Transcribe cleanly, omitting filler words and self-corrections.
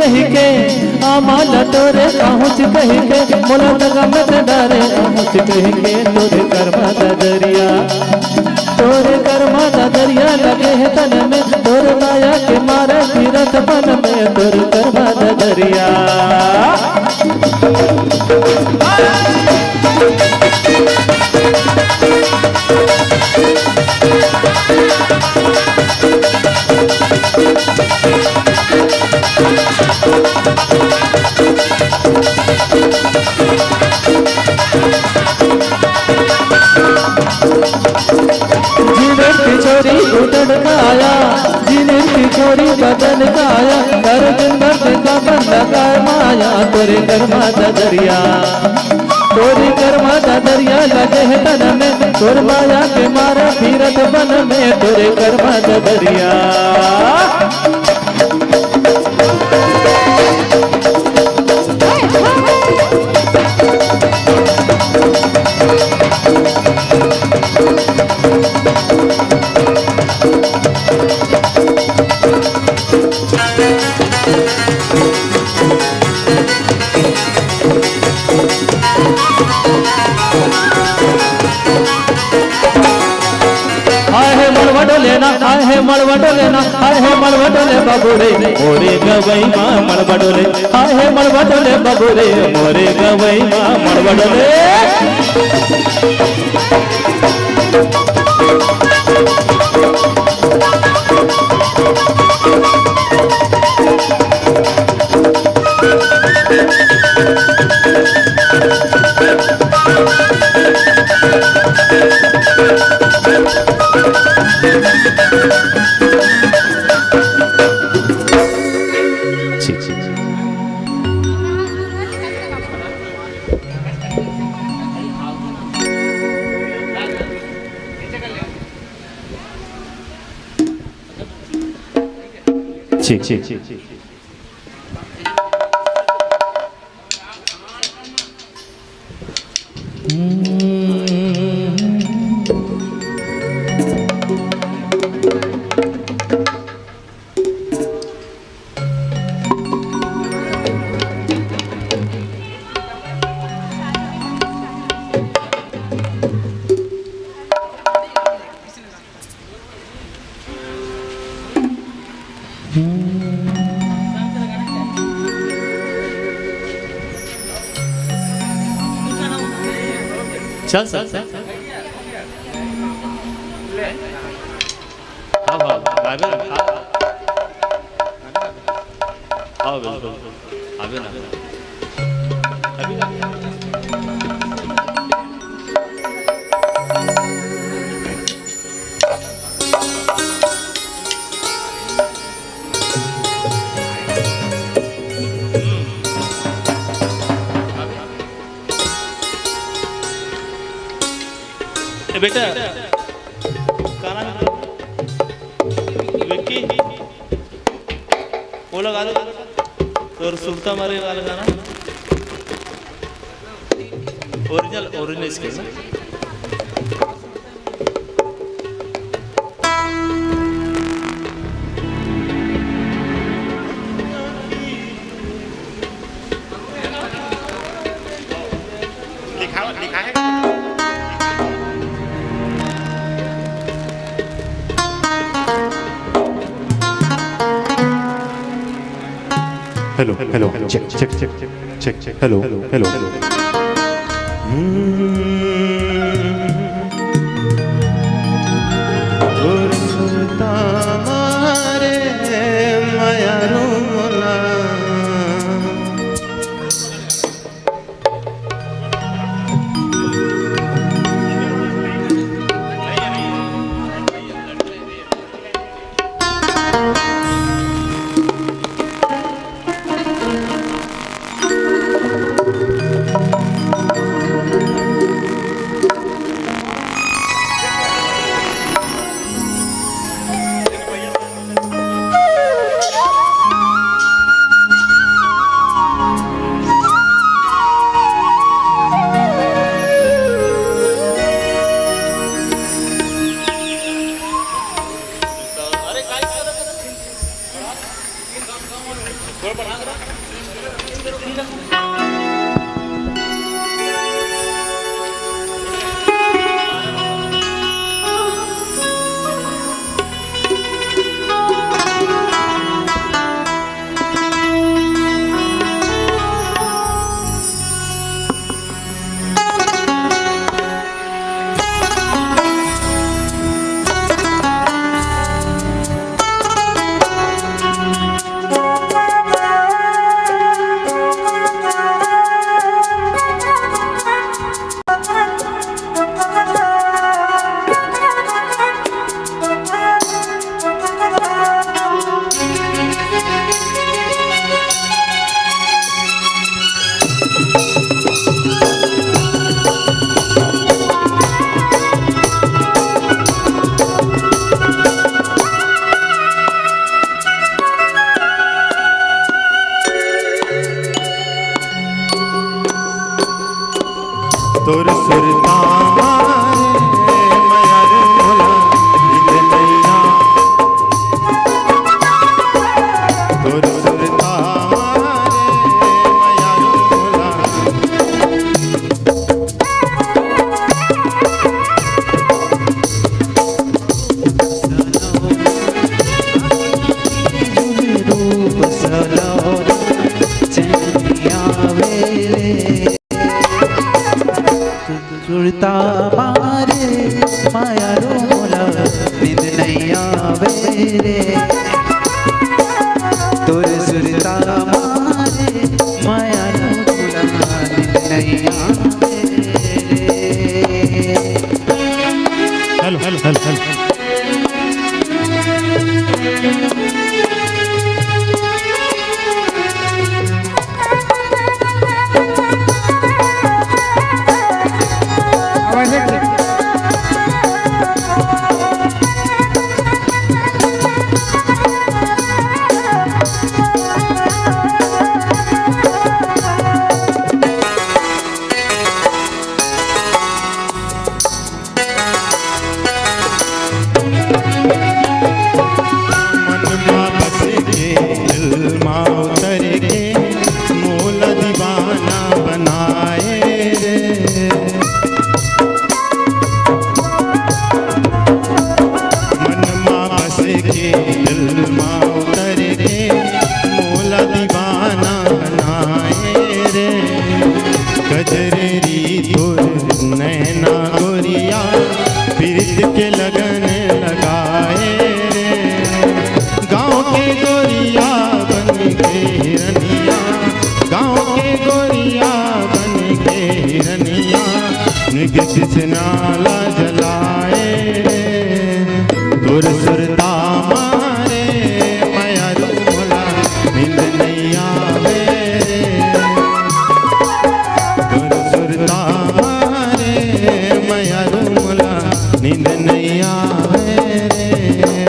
कही के आमाल तोरे आहूच कही के मोला लगा मत डरे आहूच कही के तोरे कर्मा दा दरिया तोरे कर्मा दा दरिया लगे है तन में तोरे माया के मारे तीरथ बन में तोरे कर्मा दा दरिया उठन काया जिन्हें किशोरी बदन काया कर दिन भर का बंदा माया तोरे कर्मा दा दरिया तोरी कर्मा दा दरिया लगे है तन में तोर माया के मारा तीरथ बन में तोरे कर्मा दा दरिया आए है मड़वटो लेना आए है मड़वटो ले बाबू रे मोरे गवई माँ मड़वटो ले आए है मड़वटो ले बाबू रे मोरे गवई माँ मड़वटो ले ठीक चल चल हाँ हाँ आवे हाँ बिल्कुल आवे ना बेटा गाना विक्की वो लगा दो और सुरता मारे वाला गाना ओरिजिनल इसके लिखा है hello hello check check check check check hello hello सुरता मारे माया रोला तोर सुरता मारे मयार मोला नींद नैया तोर सुरता मारे मयार मोला रूप सलोरा चैनिया वेरे सुरता मारे माया रोला निंद नैया वेरे तोर सुरता मारे माया रोला निंद नैया वेरे हेलो हेलो हेलो हेलो गजरेरी तोर नैना गोरिया पीरित के लगन लगाए रे गाँव के गोरिया बन के हिरनिया गाँव के गोरिया बन के हिरनिया निगत से नाला जलाए रे तोर सुरता मारे मया रोला नींद नैया वेरे तोर सुरता मारे मया रोला नींद नैया वेरे।